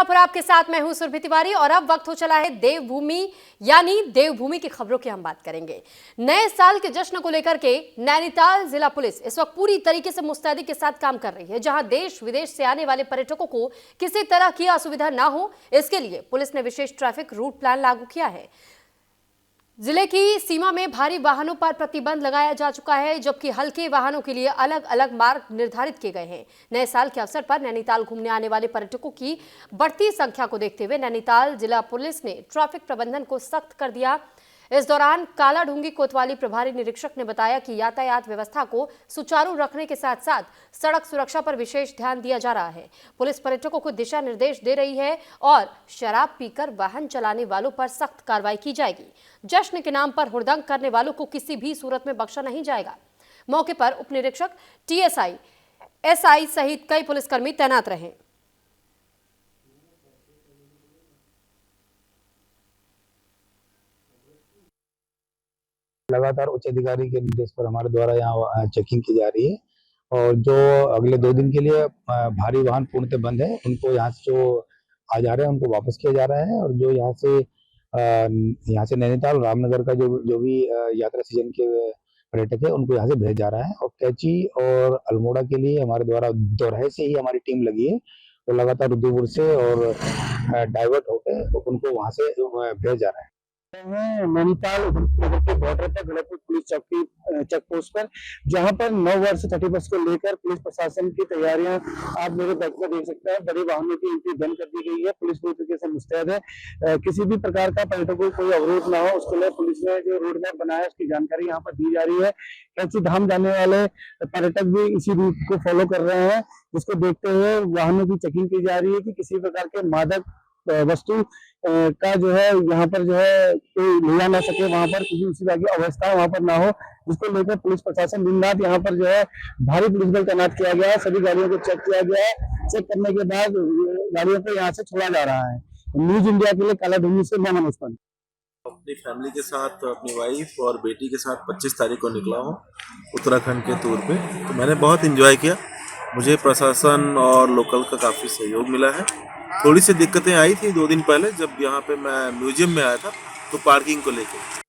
पर आपके साथ मैं हूं सुरभि तिवारी और अब वक्त हो चला है देवभूमि यानी देवभूमि की खबरों की हम बात करेंगे। नए साल के जश्न को लेकर के नैनीताल जिला पुलिस इस वक्त पूरी तरीके से मुस्तैदी के साथ काम कर रही है, जहां देश विदेश से आने वाले पर्यटकों को किसी तरह की असुविधा ना हो, इसके लिए पुलिस ने विशेष ट्रैफिक रूट प्लान लागू किया है। जिले की सीमा में भारी वाहनों पर प्रतिबंध लगाया जा चुका है, जबकि हल्के वाहनों के लिए अलग अलग मार्ग निर्धारित किए गए हैं। नए साल के अवसर पर नैनीताल घूमने आने वाले पर्यटकों की बढ़ती संख्या को देखते हुए नैनीताल जिला पुलिस ने ट्रैफिक प्रबंधन को सख्त कर दिया। इस दौरान कालाढूंगी कोतवाली प्रभारी निरीक्षक ने बताया कि यातायात व्यवस्था को सुचारू रखने के साथ साथ सड़क सुरक्षा पर विशेष ध्यान दिया जा रहा है। पुलिस पर्यटकों को दिशा निर्देश दे रही है और शराब पीकर वाहन चलाने वालों पर सख्त कार्रवाई की जाएगी। जश्न के नाम पर हुड़दंग करने वालों को किसी भी सूरत में बख्शा नहीं जाएगा। मौके पर उप निरीक्षक, टीएसआई, एसआई सहित कई पुलिसकर्मी तैनात रहे। लगातार उच्च अधिकारी के निर्देश पर हमारे द्वारा यहाँ चेकिंग की जा रही है और जो अगले 2 दिन के लिए भारी वाहन पूर्णतः बंद है, उनको यहाँ से जो आ जा रहे हैं उनको वापस किया जा रहा है और जो यहाँ से नैनीताल रामनगर का जो भी यात्रा सीजन के पर्यटक है उनको यहाँ से भेजा जा रहा है। और कैची और अल्मोड़ा के लिए हमारे द्वारा दोरहे से ही हमारी टीम लगी है, तो लगातार रुद्रपुर से और डाइवर्ट होकर उनको वहाँ से भेजा जा रहा है। नैनीताल उधमपुर के बॉर्डर पर गढ़पुर पुलिस चौकी चेक पोस्ट पर, जहां पर 9 वर्ष से 31 को लेकर पुलिस प्रशासन की तैयारियां आप मेरे बैक में देख सकते हैं। बड़े वाहनों की एंट्री बंद कर दी गई है। पुलिस पूरी तरीके से मुस्तैद है। किसी भी प्रकार का पर्यटकों को कोई अवरोध ना हो, उसके लिए पुलिस ने जो रोड मैप बनाया है उसकी जानकारी यहाँ पर दी जा रही है। कैंची धाम जाने वाले पर्यटक भी इसी रूट को फॉलो कर रहे हैं, जिसको देखते हुए वाहनों की चेकिंग की जा रही है कि किसी प्रकार के मादक वस्तु का जो है यहाँ पर जो है कोई ले जा ना सके, वहां पर किसी उसी तरह की अवस्था वहां पर ना हो, जिसको लेकर पुलिस प्रशासन दिन रात यहाँ पर जो है भारी पुलिस बल तैनात किया गया है। सभी गाड़ियों को चेक किया गया है। चेक करने के बाद गाड़ियों को यहाँ से छोड़ा जा रहा है। न्यूज इंडिया के लिए कालाढूंगी से मैं मनोज पंत अपनी फैमिली के साथ, अपनी वाइफ और बेटी के साथ 25 तारीख को निकला हूँ उत्तराखंड के टूर पे। तो मैंने बहुत एंजॉय किया। मुझे प्रशासन और लोकल का काफ़ी सहयोग मिला है। थोड़ी सी दिक्कतें आई थी 2 दिन पहले, जब यहाँ पे मैं म्यूजियम में आया था तो पार्किंग को लेकर।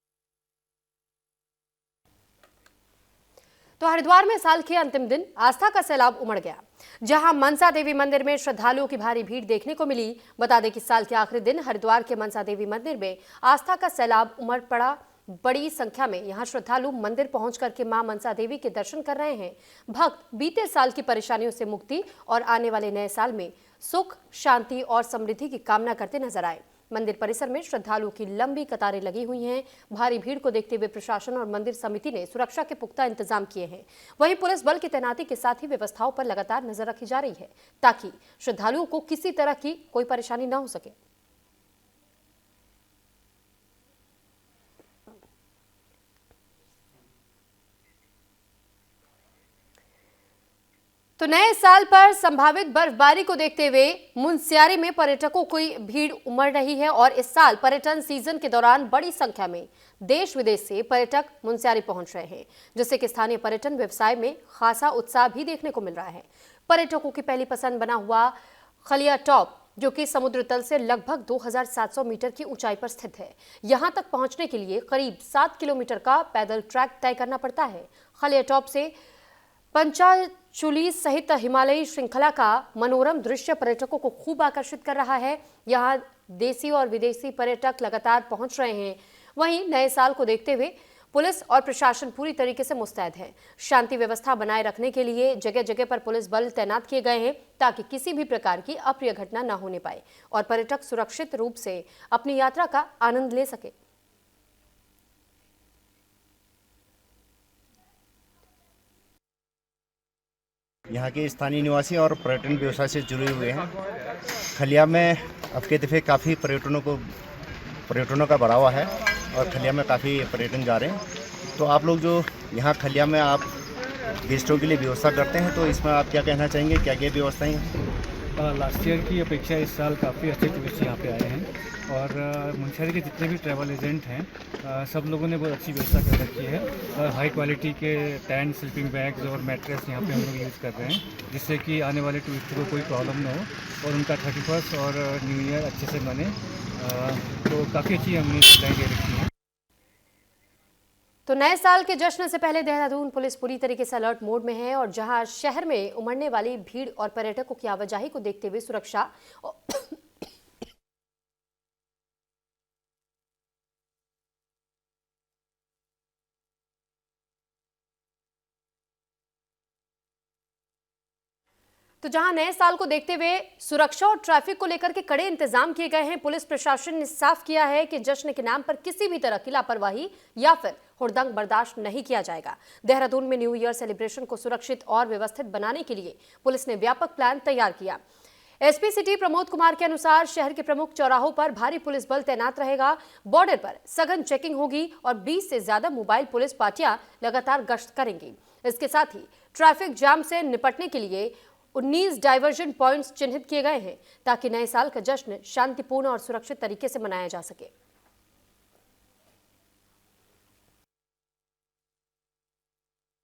तो हरिद्वार में साल के अंतिम दिन आस्था का सैलाब उमड़ गया, जहां मनसा देवी मंदिर में श्रद्धालुओं की भारी भीड़ देखने को मिली। बता दें कि साल के आखिरी दिन हरिद्वार के मनसा देवी मंदिर में आस्था का सैलाब उमड़ पड़ा। बड़ी संख्या में यहां श्रद्धालु मंदिर पहुंच करके मां मनसा देवी के दर्शन कर रहे हैं। भक्त बीते साल की परेशानियों से मुक्ति और आने वाले नए साल में सुख, शांति और समृद्धि की कामना करते नजर आए। मंदिर परिसर में श्रद्धालुओं की लंबी कतारें लगी हुई हैं। भारी भीड़ को देखते हुए प्रशासन और मंदिर समिति ने सुरक्षा के पुख्ता इंतजाम किए हैं। वहीं पुलिस बल की तैनाती के साथ ही व्यवस्थाओं पर लगातार नजर रखी जा रही है, ताकि श्रद्धालुओं को किसी तरह की कोई परेशानी न हो सके। तो नए साल पर संभावित बर्फबारी को देखते हुए मुनस्यारी में पर्यटकों की भीड़ उमड़ रही है और इस साल पर्यटन सीजन के दौरान बड़ी संख्या में देश विदेश से पर्यटक मुनस्यारी पहुंच रहे हैं, जिससे कि स्थानीय पर्यटन व्यवसाय में खासा उत्साह भी देखने को मिल रहा है। पर्यटकों की पहली पसंद बना हुआ खलिया टॉप, जो कि समुद्र तल से लगभग 2700 मीटर की ऊंचाई पर स्थित है। यहां तक पहुंचने के लिए करीब 7 किलोमीटर का पैदल ट्रैक तय करना पड़ता है। खलिया टॉप से पंचाचूली सहित हिमालयी श्रृंखला का मनोरम दृश्य पर्यटकों को खूब आकर्षित कर रहा है। यहां देसी और विदेशी पर्यटक लगातार पहुंच रहे हैं। वहीं नए साल को देखते हुए पुलिस और प्रशासन पूरी तरीके से मुस्तैद है। शांति व्यवस्था बनाए रखने के लिए जगह जगह पर पुलिस बल तैनात किए गए हैं, ताकि किसी भी प्रकार की अप्रिय घटना न होने पाए और पर्यटक सुरक्षित रूप से अपनी यात्रा का आनंद ले सके। यहाँ के स्थानीय निवासी और पर्यटन व्यवसाय से जुड़े हुए हैं। खलिया में अब के दफ़े काफ़ी पर्यटनों का बढ़ावा है और खलिया में काफ़ी पर्यटन जा रहे हैं। तो आप लोग जो यहाँ खलिया में आप गेस्टों के लिए व्यवस्था करते हैं, तो इसमें आप क्या कहना चाहेंगे, क्या क्या व्यवस्थाएं हैं? लास्ट ईयर की अपेक्षा इस साल काफ़ी अच्छे टूरिस्ट यहाँ पे आए हैं और मुनस्यारी के जितने भी ट्रैवल एजेंट हैं सब लोगों ने बहुत अच्छी व्यवस्था कर रखी है और हाई क्वालिटी के टेंट, स्लीपिंग बैग्स और मैट्रेस यहाँ पे हम लोग यूज़ कर रहे हैं, जिससे कि आने वाले टूरिस्ट को कोई प्रॉब्लम ना हो और उनका 31st और न्यू ईयर अच्छे से मने। तो काफ़ी अच्छी हमने सुविधाएँ दे रखी हैं। तो नए साल के जश्न से पहले देहरादून पुलिस पूरी तरीके से अलर्ट मोड में है और जहां शहर में उमड़ने वाली भीड़ और पर्यटकों की आवाजाही को देखते हुए सुरक्षा तो जहां नए साल को देखते हुए सुरक्षा और ट्रैफिक को लेकर के कड़े इंतजाम किए गए हैं, पुलिस प्रशासन ने साफ किया है कि जश्न के नाम पर किसी भी तरह की लापरवाही या फिर हुड़दंग बर्दाश्त नहीं किया जाएगा। देहरादून में न्यू ईयर सेलिब्रेशन को सुरक्षित और व्यवस्थित बनाने के लिए पुलिस ने व्यापक प्लान तैयार किया। एसपी सिटी प्रमोद कुमार के अनुसार शहर के प्रमुख चौराहों पर भारी पुलिस बल तैनात रहेगा, बॉर्डर पर सघन चेकिंग होगी और 20 से ज्यादा मोबाइल पुलिस पार्टियां लगातार गश्त करेंगी। इसके साथ ही ट्रैफिक जाम से निपटने के लिए 19 डाइवर्जन पॉइंट्स चिन्हित किए गए हैं ताकि नए साल का जश्न शांतिपूर्ण और सुरक्षित तरीके से मनाया जा सके।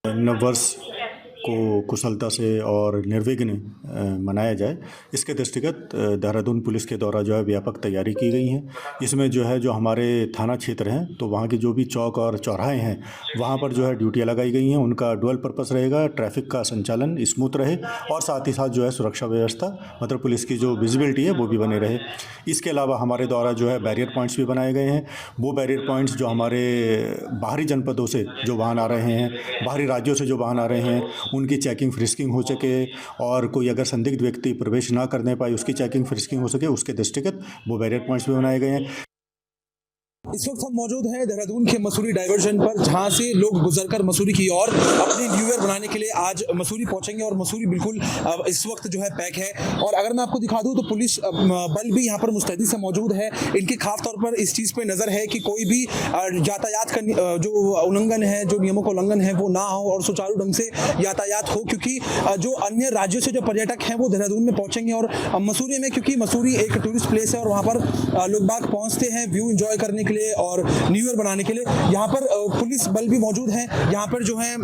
नववर्ष को कुशलता से और निर्विघ्न मनाया जाए, इसके दृष्टिगत देहरादून पुलिस के द्वारा जो है व्यापक तैयारी की गई है। इसमें जो है जो हमारे थाना क्षेत्र हैं तो वहाँ के जो भी चौक और चौराहे हैं वहाँ पर जो है ड्यूटियाँ लगाई गई हैं। उनका डुअल पर्पस रहेगा, ट्रैफिक का संचालन स्मूथ रहे और साथ ही साथ जो है सुरक्षा व्यवस्था मतलब पुलिस की जो विजिबिलिटी है वो भी बने रहे। इसके अलावा हमारे द्वारा जो है बैरियर पॉइंट्स भी बनाए गए हैं। वो बैरियर पॉइंट्स जो हमारे बाहरी जनपदों से जो वाहन आ रहे हैं, बाहरी राज्यों से जो वाहन आ रहे हैं, उनकी चेकिंग फ्रिस्किंग हो सके और कोई अगर संदिग्ध व्यक्ति प्रवेश ना करने पाए उसकी चेकिंग फ्रिस्किंग हो सके, उसके दृष्टिगत वो बैरियर पॉइंट्स भी बनाए गए हैं। इस वक्त हम मौजूद हैं देहरादून के मसूरी डाइवर्जन पर, जहां से लोग गुजरकर मसूरी की ओर अपनी न्यू ईयर बनाने के लिए आज मसूरी पहुंचेंगे और मसूरी बिल्कुल इस वक्त जो है पैक है। और अगर मैं आपको दिखा दूं तो पुलिस बल भी यहां पर मुस्तैदी से मौजूद है। इनकी खास तौर पर इस चीज़ पे नज़र है कि कोई भी यातायात का जो उल्लंघन है, जो नियमों का उल्लंघन है वो ना हो और सुचारू ढंग से यातायात हो, क्योंकि जो अन्य राज्यों से जो पर्यटक हैं वो देहरादून में पहुंचेंगे और मसूरी में, क्योंकि मसूरी एक टूरिस्ट प्लेस है और वहाँ पर लोग बाग पहुँचते हैं व्यू इंजॉय करने के लिए और न्यू ईयर बनाने के लिए। यहाँ पर पुलिस बल भी मौजूद है। यहाँ पर जो है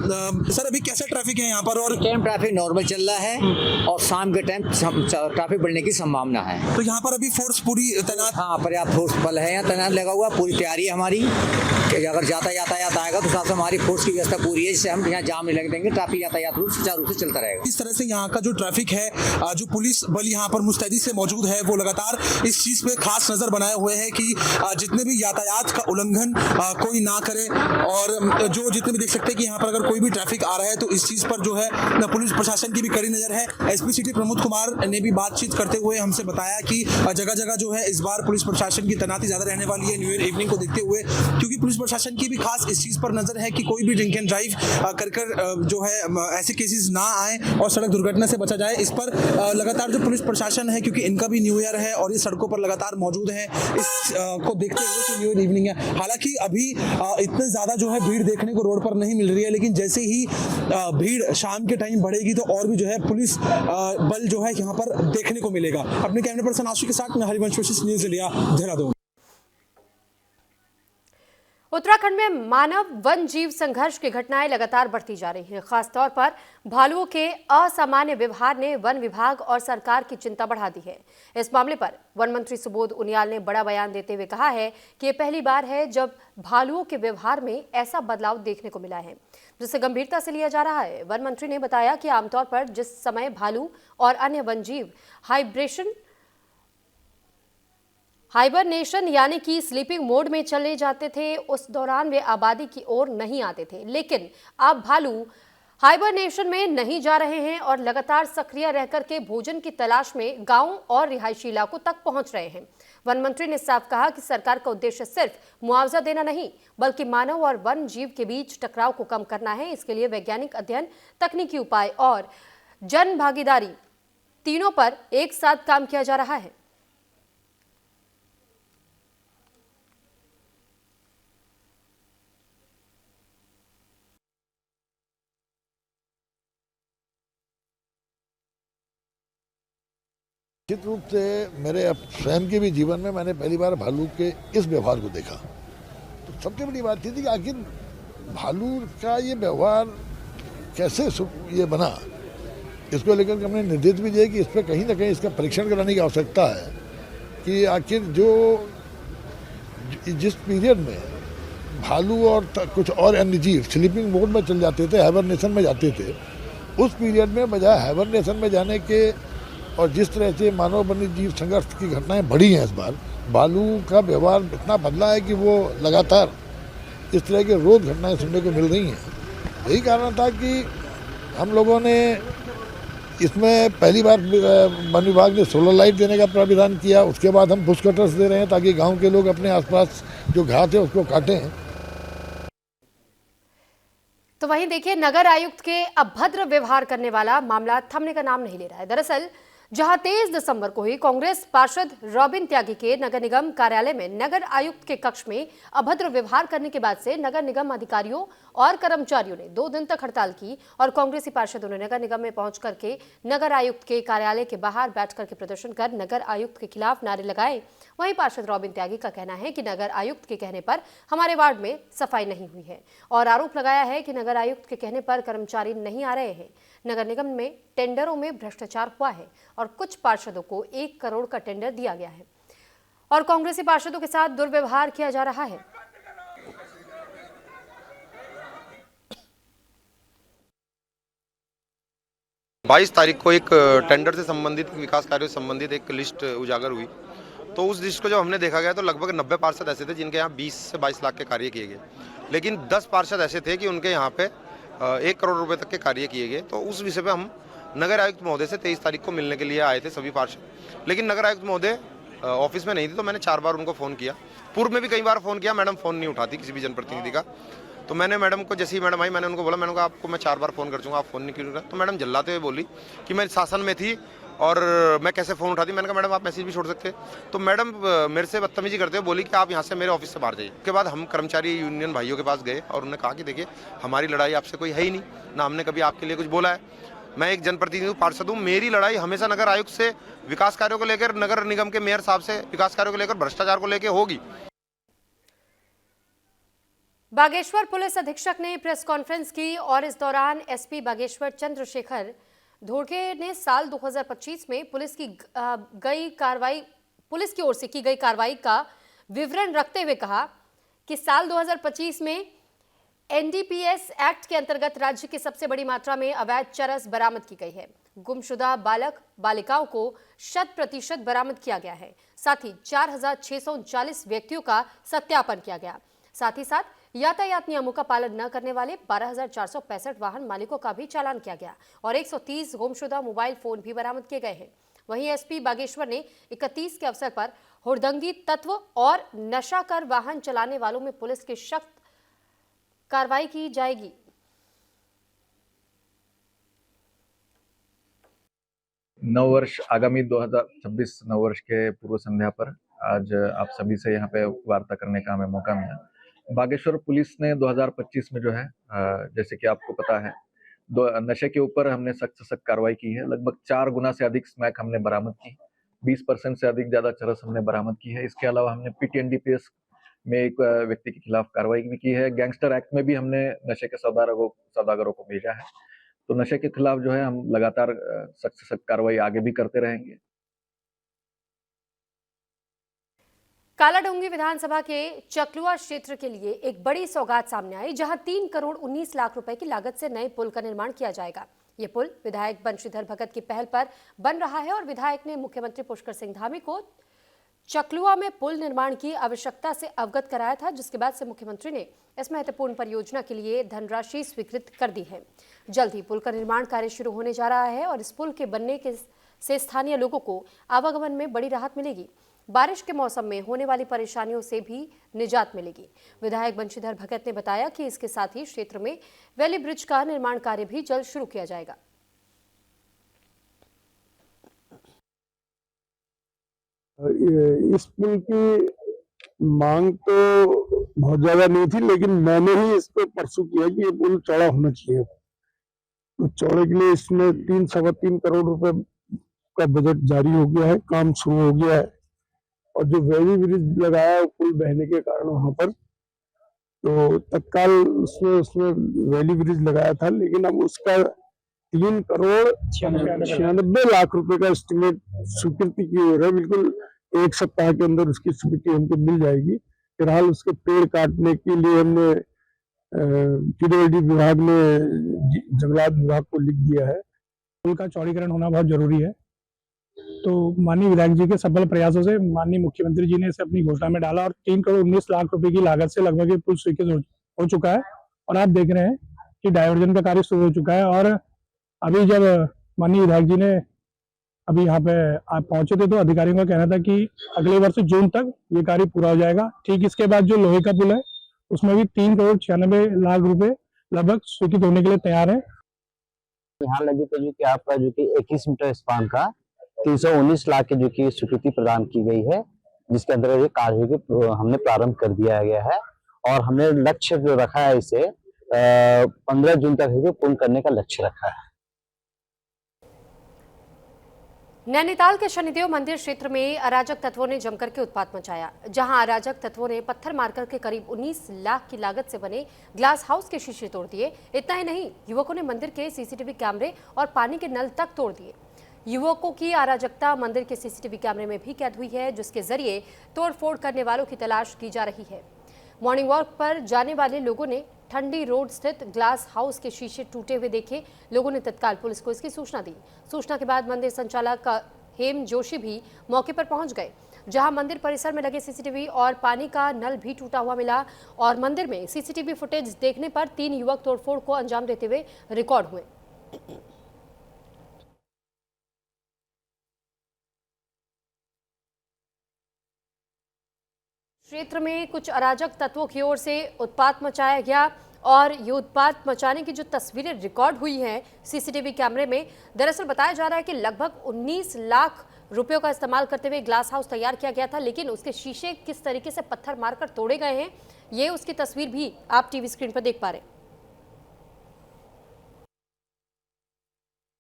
सर अभी कैसा ट्रैफिक है यहाँ पर? और टाइम ट्रैफिक नॉर्मल चल रहा है और शाम के टाइम ट्रैफिक बढ़ने की संभावना है। तो यहाँ पर अभी फोर्स पूरी तैनात? हाँ, पर्याप्त फोर्स बल है यहाँ तैनात लगा हुआ। पूरी तैयारी है हमारी कि अगर यातायात आएगा तो साथ हमारी फोर्स की व्यवस्था पूरी है, जिससे हम यहाँ जाम नहीं लगने देंगे। ट्रैफिक यातायात सुचारू रूप से चलता रहेगा। इस तरह से यहाँ का जो ट्रैफिक है, जो पुलिस बल यहाँ पर मुस्तैदी से मौजूद है वो लगातार इस चीज़ पे खास नज़र बनाए हुए हैं कि जितने भी यातायात का उल्लंघन कोई ना करे और जो जितने भी देख सकते हैं कि यहाँ पर अगर कोई भी ट्रैफिक आ रहा है तो इस चीज़ पर जो है पुलिस प्रशासन की भी कड़ी नज़र है। एसपी सिटी प्रमोद कुमार ने भी बातचीत करते हुए हमसे बताया कि जगह जगह जो है इस बार पुलिस प्रशासन की तैनाती ज़्यादा रहने वाली है न्यू ईयर इवनिंग को देखते हुए, क्योंकि पुलिस प्रशासन की भी खास इस चीज़ पर नज़र है कि कोई भी ड्रिंक एंड ड्राइव कर जो है ऐसे केसेस ना आए और सड़क दुर्घटना से बचा जाए। इस पर लगातार जो पुलिस प्रशासन है, क्योंकि इनका भी न्यू ईयर है और ये सड़कों पर लगातार मौजूद है, इस को देखते हुए कि न्यू ईयर इवनिंग है। हालांकि अभी इतने ज़्यादा जो है भीड़ देखने को रोड पर नहीं मिल रही है, लेकिन जैसे ही भीड़ शाम के टाइम बढ़ेगी तो और भी जो है पुलिस बल जो है यहाँ पर देखने को मिलेगा। अपने कैमरे पर्सन आशु के साथ मैं हरिवंश न्यूज़ इंडिया, देहरादून। उत्तराखंड में मानव वन जीव संघर्ष की घटनाएं लगातार बढ़ती जा रही हैं। खासतौर पर भालुओं के असामान्य व्यवहार ने वन विभाग और सरकार की चिंता बढ़ा दी है। इस मामले पर वन मंत्री सुबोध उनियाल ने बड़ा बयान देते हुए कहा है कि ये पहली बार है जब भालुओं के व्यवहार में ऐसा बदलाव देखने को मिला है, जिसे गंभीरता से लिया जा रहा है। वन मंत्री ने बताया कि आमतौर पर जिस समय भालू और अन्य वन्यजीव हाइबरनेशन यानी कि स्लीपिंग मोड में चले जाते थे, उस दौरान वे आबादी की ओर नहीं आते थे, लेकिन अब भालू हाइबरनेशन में नहीं जा रहे हैं और लगातार सक्रिय रहकर के भोजन की तलाश में गांवों और रिहायशी इलाकों तक पहुंच रहे हैं। वन मंत्री ने साफ कहा कि सरकार का उद्देश्य सिर्फ मुआवजा देना नहीं, बल्कि मानव और वन जीव के बीच टकराव को कम करना है। इसके लिए वैज्ञानिक अध्ययन, तकनीकी उपाय और जन भागीदारी तीनों पर एक साथ काम किया जा रहा है। निश्चित रूप से मेरे स्वयं के भी जीवन में मैंने पहली बार भालू के इस व्यवहार को देखा। तो सबसे बड़ी बात ये थी कि आखिर भालू का ये व्यवहार कैसे ये बना, इसको लेकर हमने निर्देश भी दिए कि इस पर कहीं ना कहीं इसका परीक्षण कराने की आवश्यकता है कि आखिर जो जिस पीरियड में भालू और कुछ और अन्य जीव स्लीपिंग मोड में चल जाते थे, हाइबरनेशन में जाते थे, उस पीरियड में बजाय हाइबरनेशन में जाने के और जिस तरह से मानव वन्य जीव संघर्ष की घटनाएं बढ़ी हैं, इस बार भालू का व्यवहार इतना बदला है कि वो लगातार इस तरह के रोज घटनाएं सुनने को मिल रही हैं। यही कारण था कि हम लोगों ने इसमें पहली बार वन विभाग ने सोलर लाइट देने का प्रावधान किया। उसके बाद हम बुश कटर्स दे रहे हैं ताकि गांव के लोग अपने आसपास जो घास है उसको काटें। तो वहीं देखिए, नगर आयुक्त के अभद्र व्यवहार करने वाला मामला थमने का नाम नहीं ले रहा है। दरअसल जहां 23 दिसंबर को ही कांग्रेस पार्षद रॉबिन त्यागी के नगर निगम कार्यालय में नगर आयुक्त के कक्ष में अभद्र व्यवहार करने के बाद से नगर निगम अधिकारियों और कर्मचारियों ने 2 दिन तक हड़ताल की और कांग्रेसी पार्षदों ने नगर निगम में पहुंच करके नगर आयुक्त के कार्यालय के बाहर बैठ करके प्रदर्शन कर नगर आयुक्त के खिलाफ नारे लगाए। वहीं पार्षद रॉबिन त्यागी का कहना है कि नगर आयुक्त के कहने पर हमारे वार्ड में सफाई नहीं हुई है और आरोप लगाया है कि नगर आयुक्त के कहने पर कर्मचारी नहीं आ रहे हैं। नगर निगम में टेंडरों में भ्रष्टाचार हुआ है और कुछ पार्षदों को 1 करोड़ का टेंडर दिया गया है और कांग्रेसी पार्षदों के साथ दुर्व्यवहार किया जा रहा है। बाईस तारीख को एक टेंडर से संबंधित, विकास कार्यों से संबंधित एक लिस्ट उजागर हुई। तो उस लिस्ट को जब हमने देखा गया तो लगभग 90 पार्षद ऐसे थे जिनके यहाँ 20 से 22 लाख के कार्य किए गए, लेकिन 10 पार्षद ऐसे थे कि उनके यहाँ पे 1 करोड़ रुपए तक के कार्य किए गए। तो उस विषय पे हम नगर आयुक्त महोदय से 23 तारीख को मिलने के लिए आए थे सभी पार्षद, लेकिन नगर आयुक्त महोदय ऑफिस में नहीं थी। तो मैंने 4 बार उनको फ़ोन किया, पूर्व में भी कई बार फ़ोन किया, मैडम फ़ोन नहीं उठाती किसी भी जनप्रतिनिधि का। तो मैंने मैडम को, जैसे ही मैडम आई, मैंने उनको बोला, मैंने कहा आपको मैं 4 बार फ़ोन कर दूँगा, आप फ़ोन नहीं क्यों उठा। तो मैडम जल्लाते हुए बोली कि मैं शासन में थी और मैं कैसे फ़ोन उठाती। मैंने कहा मैडम आप मैसेज भी छोड़ सकते। तो मैडम मेरे से बदतमीजी करते हुए बोली कि आप यहाँ से मेरे ऑफिस से बाहर जाइए। उसके बाद हम कर्मचारी यूनियन भाइयों के पास गए और उन्होंने कहा कि देखिए हमारी लड़ाई आपसे कोई है ही नहीं, ना हमने कभी आपके लिए कुछ बोला है। मैं एक जनप्रतिनिधि पार्षद हूँ, मेरी लड़ाई हमेशा नगर आयुक्त से विकास कार्यों को लेकर, नगर निगम के मेयर साहब से विकास कार्यों को लेकर, भ्रष्टाचार को लेकर होगी। बागेश्वर पुलिस अधीक्षक ने प्रेस कॉन्फ्रेंस की और इस दौरान एसपी बागेश्वर चंद्रशेखर धोड़के ने साल 2025 में पुलिस की ओर से की गई कार्रवाई का विवरण रखते हुए कहा कि साल 2025 में एनडीपीएस एक्ट के अंतर्गत राज्य की सबसे बड़ी मात्रा में अवैध चरस बरामद की गई है। गुमशुदा बालक बालिकाओं को 100% बरामद किया गया है। साथ ही 4639 व्यक्तियों का सत्यापन किया गया। साथ ही साथ यातायात नियमों का पालन न करने वाले 12,465 वाहन मालिकों का भी चालान किया गया और 130 गुमशुदा मोबाइल फोन भी बरामद किए गए हैं। वहीं एसपी बागेश्वर ने 31 के अवसर पर हुड़दंगी तत्व और नशा कर वाहन चलाने वालों में पुलिस की सख्त कार्रवाई की जाएगी। नववर्ष आगामी 2026 नववर्ष के पूर्व संध्या पर आज आप सभी से यहाँ पे वार्ता करने का हमें मौका मिला। बागेश्वर पुलिस ने 2025 में जो है, जैसे कि आपको पता है, नशे के ऊपर हमने सख्त से सख्त कार्रवाई की है। लगभग 4 गुना से अधिक स्मैक हमने बरामद की, 20% से अधिक ज्यादा चरस हमने बरामद की है। इसके अलावा हमने पीटीएनडीपीएस में एक व्यक्ति के खिलाफ कार्रवाई भी की है। गैंगस्टर एक्ट में भी हमने नशे के सौदागरों को भेजा है। तो नशे के खिलाफ जो है हम लगातार सख्त से सख्त कार्रवाई आगे भी करते रहेंगे। कालाडूंगी विधानसभा के चकलुआ क्षेत्र के लिए एक बड़ी सौगात सामने आई, जहां 3 करोड़ 19 लाख रुपए की लागत से नए पुल का निर्माण किया जाएगा। ये पुल विधायक बंशीधर भगत की पहल पर बन रहा है और विधायक ने मुख्यमंत्री पुष्कर सिंह धामी को चकलुआ में पुल निर्माण की आवश्यकता से अवगत कराया था, जिसके बाद से मुख्यमंत्री ने इस महत्वपूर्ण परियोजना के लिए धनराशि स्वीकृत कर दी है। जल्द ही पुल का निर्माण कार्य शुरू होने जा रहा है और इस पुल के बनने से स्थानीय लोगों को आवागमन में बड़ी राहत मिलेगी। बारिश के मौसम में होने वाली परेशानियों से भी निजात मिलेगी। विधायक बंशीधर भगत ने बताया कि इसके साथ ही क्षेत्र में वैली ब्रिज का निर्माण कार्य भी जल्द शुरू किया जाएगा। इस पुल की मांग तो बहुत ज्यादा नहीं थी, लेकिन मैंने ही इसको परसू किया कि ये पुल चौड़ा होना चाहिए। तो चौड़े के लिए इसमें 3-3.25 करोड़ रुपए का बजट जारी हो गया है, काम शुरू हो गया है। और जो वैली ब्रिज लगाया है पुल बहने के कारण वहां पर, तो तत्काल उसमें वैली ब्रिज लगाया था, लेकिन अब उसका 3,96,96,00,000 रुपए का एस्टिमेट स्वीकृति की ओर है। बिल्कुल 1 सप्ताह के अंदर उसकी स्वीकृति हमको मिल जाएगी। फिलहाल उसके पेड़ काटने के लिए हमने पीडब्ल्यूडी विभाग ने जंगलात विभाग को लिख दिया है। पुल का चौड़ीकरण होना बहुत जरूरी है, तो माननीय विधायक जी के सफल प्रयासों से माननीय मुख्यमंत्री जी ने इसे अपनी घोषणा में डाला और 3,19,00,000 रुपए की लागत से लगभग ये पुल स्वीकृत हो चुका है। और आप देख रहे हैं कि डायवर्जन का कार्य शुरू हो चुका है। और अभी जब माननीय विधायक जी ने अभी यहाँ पे आप पहुंचे थे तो अधिकारियों का कहना था कि अगले वर्ष जून तक ये कार्य पूरा हो जाएगा। ठीक इसके बाद जो लोहे का पुल है उसमें भी 3,96,00,000 रुपए लगभग स्वीकृत होने के लिए तैयार है। यहाँ लगी तो जो कि आपका जो कि 21 मीटर स्पान का 319 लाख की जो कि स्वीकृति प्रदान की गई है, जिसके अंदर ये कार्य हमने प्रारंभ कर दिया गया है। और हमने लक्ष्य जो रखा है इसे 15 जून तक पूर्ण करने का लक्ष्य रखा है। नैनीताल के शनिदेव मंदिर क्षेत्र में अराजक तत्वों ने जमकर के उत्पात मचाया, जहां अराजक तत्वों ने पत्थर मारकर के करीब 19 लाख की लागत से बने ग्लास हाउस के शीशे तोड़ दिए। इतना ही नहीं, युवकों ने मंदिर के सीसीटीवी कैमरे और पानी के नल तक तोड़ दिए। युवकों की अराजकता मंदिर के सीसीटीवी कैमरे में भी कैद हुई है, जिसके जरिए तोड़फोड़ करने वालों की तलाश की जा रही है। मॉर्निंग वॉक पर जाने वाले लोगों ने ठंडी रोड स्थित ग्लास हाउस के शीशे टूटे हुए देखे। लोगों ने तत्काल पुलिस को इसकी सूचना दी। सूचना के बाद मंदिर संचालक हेम जोशी भी मौके पर पहुंच गए, जहां मंदिर परिसर में लगे सीसीटीवी और पानी का नल भी टूटा हुआ मिला। और मंदिर में सीसीटीवी फुटेज देखने पर 3 युवक तोड़फोड़ को अंजाम देते हुए रिकॉर्ड हुए। क्षेत्र में कुछ अराजक तत्वों की ओर से उत्पात मचाया गया और ये उत्पात मचाने की जो तस्वीरें रिकॉर्ड हुई हैं सीसीटीवी कैमरे में, दरअसल बताया जा रहा है कि लगभग 19 लाख रुपयों का इस्तेमाल करते हुए ग्लास हाउस तैयार किया गया था, लेकिन उसके शीशे किस तरीके से पत्थर मारकर तोड़े गए हैं, ये उसकी तस्वीर भी आप टीवी स्क्रीन पर देख पा रहे हैं।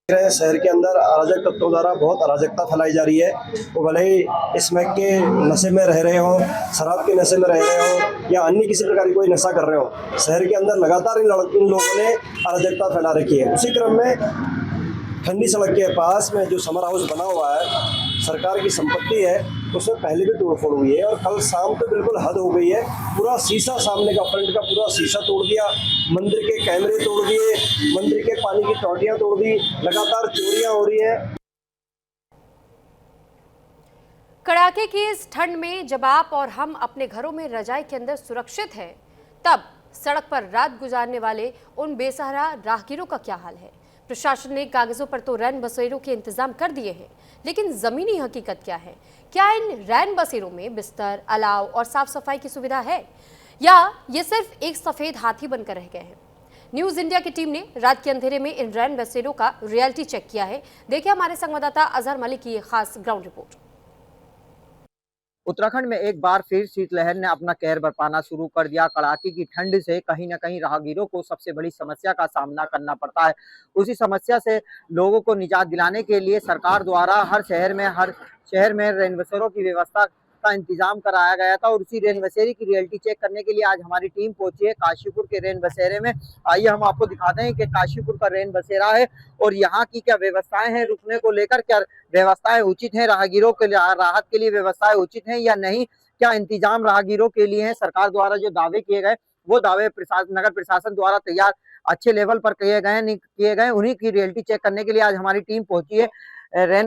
शहर के अंदर अराजक तत्वों द्वारा बहुत अराजकता फैलाई जा रही है। वो भले ही स्मैक के नशे में रह रहे हों, शराब के नशे में रह रहे हों या अन्य किसी प्रकार की कोई नशा कर रहे हो, शहर के अंदर लगातार इन लोगों ने अराजकता फैला रखी है। उसी क्रम में ठंडी सड़क के पास में जो समर हाउस बना हुआ है, सरकार की संपत्ति है, उसमें पहले भी तोड़फोड़ हुई है और कल शाम तो बिल्कुल हद हो गई है। पूरा शीशा, सामने का फ्रंट का पूरा शीशा तोड़ दिया, मंदिर के कैमरे तोड़ दिए, मंदिर के पानी की टोटियां तोड़ दी, लगातार चोरियां हो रही हैं। कड़ाके की इस ठंड में जब आप और हम अपने घरों में रजाई के अंदर सुरक्षित हैं, तब सड़क पर रात गुजारने वाले उन बेसहारा राहगीरों का क्या हाल है। प्रशासन ने कागजों पर तो रैन बसेरों के इंतजाम कर दिए हैं, लेकिन जमीनी हकीकत क्या है? क्या इन रैन बसेरों में बिस्तर, अलाव और साफ सफाई की सुविधा है, या ये सिर्फ एक सफेद हाथी बनकर रह गए हैं? न्यूज इंडिया की टीम ने रात के अंधेरे में इन रैन बसेरों का रियलिटी चेक किया है। देखिए हमारे संवाददाता अजहर मलिक की ये खास ग्राउंड रिपोर्ट। उत्तराखंड में एक बार फिर शीतलहर ने अपना कहर बरपाना शुरू कर दिया। कड़ाके की ठंड से कहीं न कहीं राहगीरों को सबसे बड़ी समस्या का सामना करना पड़ता है। उसी समस्या से लोगों को निजात दिलाने के लिए सरकार द्वारा हर शहर में रैन बसेरों की व्यवस्था का इंतजाम कराया गया था और उसी रैन बसेरे की रियलिटी चेक करने के लिए आज हमारी टीम पहुंची है काशीपुर के रैन बसेरे में। आइए हम आपको दिखाते हैं कि काशीपुर का रैन बसेरा है और यहाँ की क्या व्यवस्थाएं हैं, रुकने को लेकर क्या व्यवस्थाएं उचित हैं, राहगीरों के लिए राहत के लिए व्यवस्थाएं उचित हैं या नहीं, क्या इंतजाम राहगीरों के लिए है। सरकार द्वारा जो दावे किए गए वो दावे नगर प्रशासन द्वारा तैयार अच्छे लेवल पर किए गए, उन्हीं की रियलिटी चेक करने के लिए आज हमारी टीम पहुंची है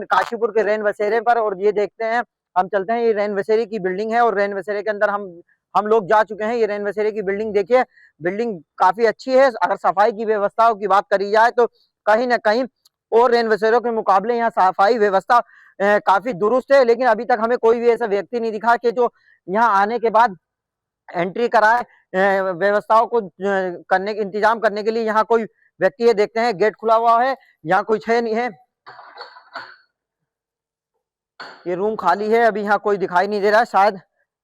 काशीपुर के रैन बसेरे पर। और ये देखते हैं, हम चलते हैं, ये रैन बसेरे की बिल्डिंग है और रैन बसेरे के अंदर हम लोग जा चुके हैं। ये रैन बसेरे की बिल्डिंग देखिए, बिल्डिंग काफी अच्छी है। अगर सफाई की व्यवस्थाओं की बात करी जाए तो कहीं ना कहीं और रैन बसेरों के मुकाबले यहाँ सफाई व्यवस्था काफी दुरुस्त है, लेकिन अभी तक हमें कोई भी ऐसा व्यक्ति नहीं दिखा कि जो यहाँ आने के बाद एंट्री कराए, व्यवस्थाओं को इंतजाम करने के लिए यहाँ कोई व्यक्ति है। देखते हैं, गेट खुला हुआ है, यहाँ कुछ है नहीं है, ये रूम खाली है, अभी यहाँ कोई दिखाई नहीं दे रहा है, शायद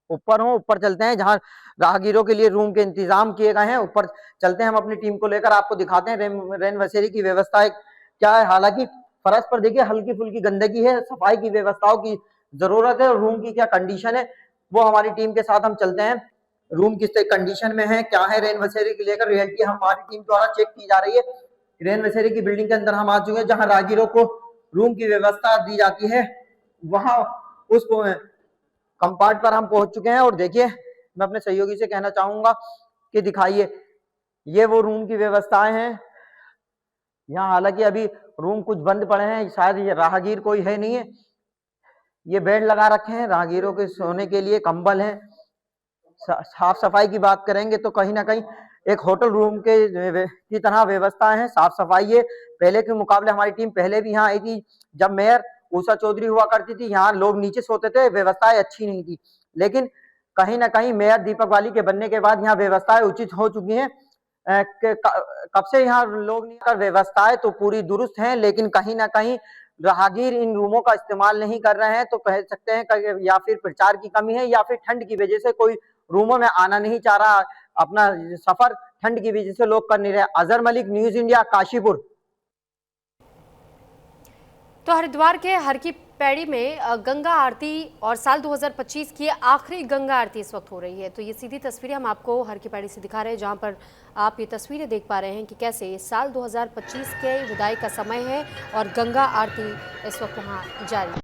ऊपर चलते हैं जहाँ राहगीरों के लिए रूम के इंतजाम किए गए हैं। ऊपर चलते हैं, हम अपनी टीम को लेकर आपको दिखाते हैं रैन बसेरे की व्यवस्था क्या है। हालांकि फर्श पर देखिए हल्की फुल्की गंदगी है, सफाई की व्यवस्थाओं की जरूरत है। रूम की क्या कंडीशन है वो हमारी टीम के साथ हम चलते हैं। रूम किस कंडीशन में है, क्या है, रेन बसेरे को लेकर रियलिटी हमारी टीम द्वारा चेक की जा रही है। रेन बसेरे की बिल्डिंग के अंदर हम आ चुके हैं, जहां राहगीरों को रूम की व्यवस्था दी जाती है। वहां उस कंपार्ट पर हम पहुंच चुके हैं और देखिए मैं अपने सहयोगी से कहना चाहूंगा कि दिखाइए, ये वो रूम की व्यवस्थाएं हैं। यहाँ हालांकि अभी रूम कुछ बंद पड़े हैं, शायद ये राहगीर कोई है नहीं है। ये बेड लगा रखे हैं राहगीरों के सोने के लिए, कंबल है। साफ सफाई की बात करेंगे तो कहीं ना कहीं एक होटल रूम के की तरह व्यवस्था है, साफ सफाई है। पहले के मुकाबले हमारी टीम पहले भी यहाँ आई थी, जब मेयर उषा चौधरी हुआ करती थी। यहाँ लोग नीचे सोते थे, व्यवस्थाएं अच्छी नहीं थी, लेकिन कहीं ना कहीं मेयर दीपक वाली के बनने के बाद यहाँ व्यवस्थाएं उचित हो चुकी हैं। कब से यहाँ लोग नहीं कर, व्यवस्थाएं तो पूरी दुरुस्त हैं, लेकिन कहीं ना कहीं राहगीर इन रूमों का इस्तेमाल नहीं कर रहे हैं। तो कह सकते हैं या फिर प्रचार की कमी है या फिर ठंड की वजह से कोई रूमों में आना नहीं चाह रहा। अपना सफर ठंड की वजह से लोग कर नहीं रहे। Azhar Malik, news India, Kashipur. तो हरिद्वार के हर की पैड़ी में गंगा आरती और साल 2025 की आखिरी गंगा आरती इस वक्त हो रही है। तो ये सीधी तस्वीरें हम आपको हर की पैड़ी से दिखा रहे हैं, जहां पर आप ये तस्वीरें देख पा रहे हैं कि कैसे साल 2025 के विदाई का समय है और गंगा आरती इस वक्त वहां जारी है।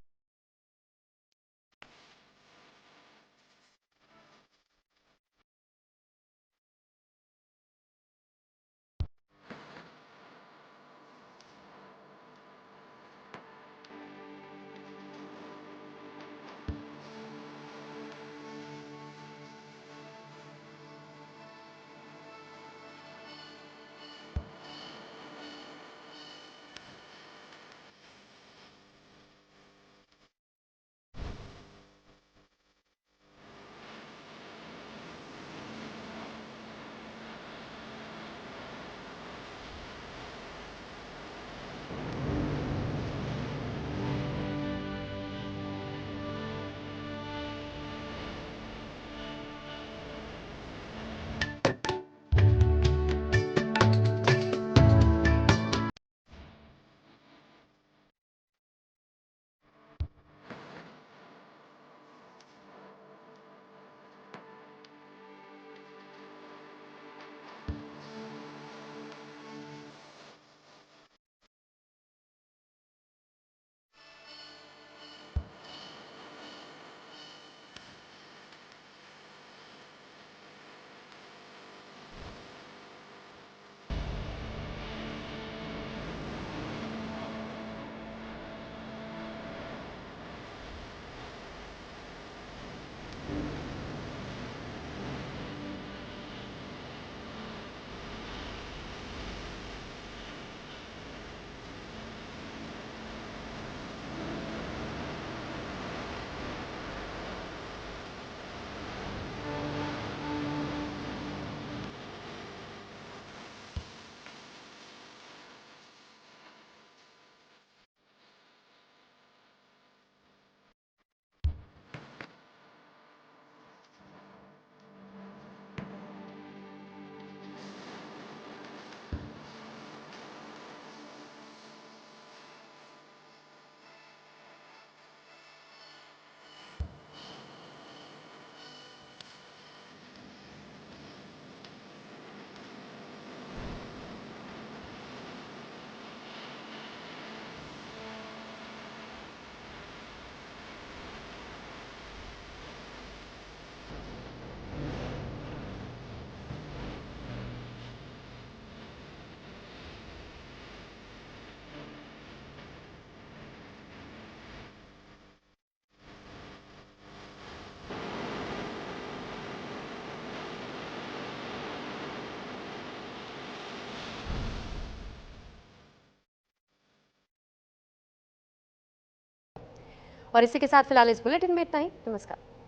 और इसी के साथ फिलहाल इस बुलेटिन में इतना ही। नमस्कार।